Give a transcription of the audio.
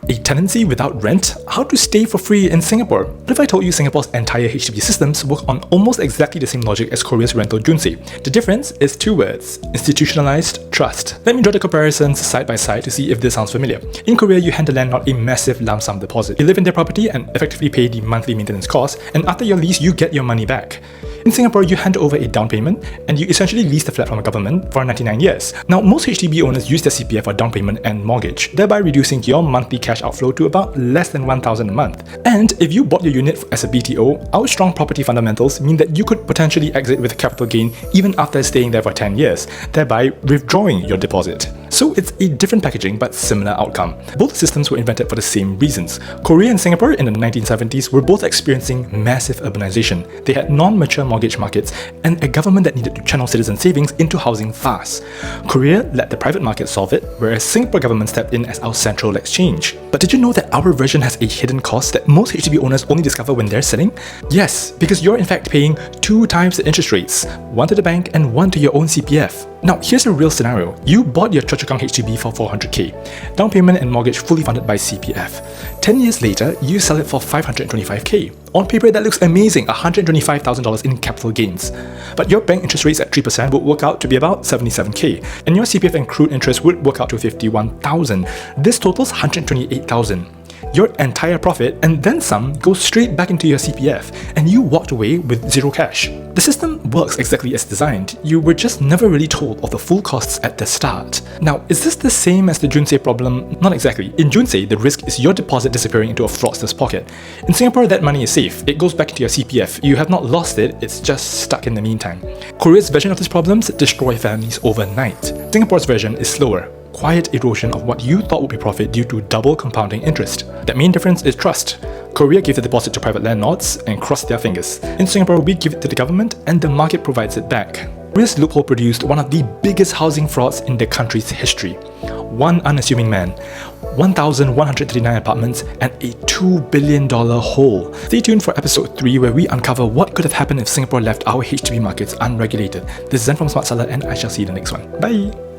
A tenancy without rent? How to stay for free in Singapore? What if I told you Singapore's entire HDB systems work on almost exactly the same logic as Korea's rental junse? The difference is two words: institutionalized trust. Let me draw the comparisons side by side to see if this sounds familiar. In Korea, you hand the landlord a massive lump sum deposit. You live in their property and effectively pay the monthly maintenance costs, and after your lease, you get your money back. In Singapore, you hand over a down payment and you essentially lease the flat from the government for 99 years. Now, most HDB owners use their CPF for down payment and mortgage, thereby reducing your monthly cash outflow to about less than 1,000 a month. And if you bought your unit as a BTO, our strong property fundamentals mean that you could potentially exit with a capital gain even after staying there for 10 years, thereby withdrawing your deposit. So it's a different packaging but similar outcome. Both systems were invented for the same reasons. Korea and Singapore in the 1970s were both experiencing massive urbanization. They had non-mature mortgage markets and a government that needed to channel citizen savings into housing fast. Korea let the private market solve it, whereas Singapore government stepped in as our central exchange. But did you know that our version has a hidden cost that most HDB owners only discover when they're selling? Yes, because you're in fact paying 2 times the interest rates, one to the bank and one to your own CPF. Now, here's a real scenario. You bought your Choa Chu Kang HDB for 400k, down payment and mortgage fully funded by CPF. 10 years later, you sell it for 525k. On paper, that looks amazing, $125,000 in capital gains. But your bank interest rates at 3% would work out to be about 77k, and your CPF and accrued interest would work out to 51,000. This totals 128,000. Your entire profit and then some goes straight back into your CPF, and you walked away with zero cash. The system works exactly as designed. You were just never really told of the full costs at the start. Now, is this the same as the junse problem? Not exactly. In junse, the risk is your deposit disappearing into a fraudster's pocket. In Singapore, that money is safe. It goes back into your CPF. You have not lost it, it's just stuck in the meantime. Korea's version of these problems destroy families overnight. Singapore's version is slower. Quiet erosion of what you thought would be profit due to double compounding interest. The main difference is trust. Korea gave the deposit to private landlords and crossed their fingers. In Singapore, we give it to the government and the market provides it back. Korea's loophole produced one of the biggest housing frauds in the country's history. One unassuming man, 1,139 apartments, and a $2 billion hole. Stay tuned for episode 3 where we uncover what could have happened if Singapore left our HDB markets unregulated. This is Zen from SmartSeller and I shall see you in the next one. Bye!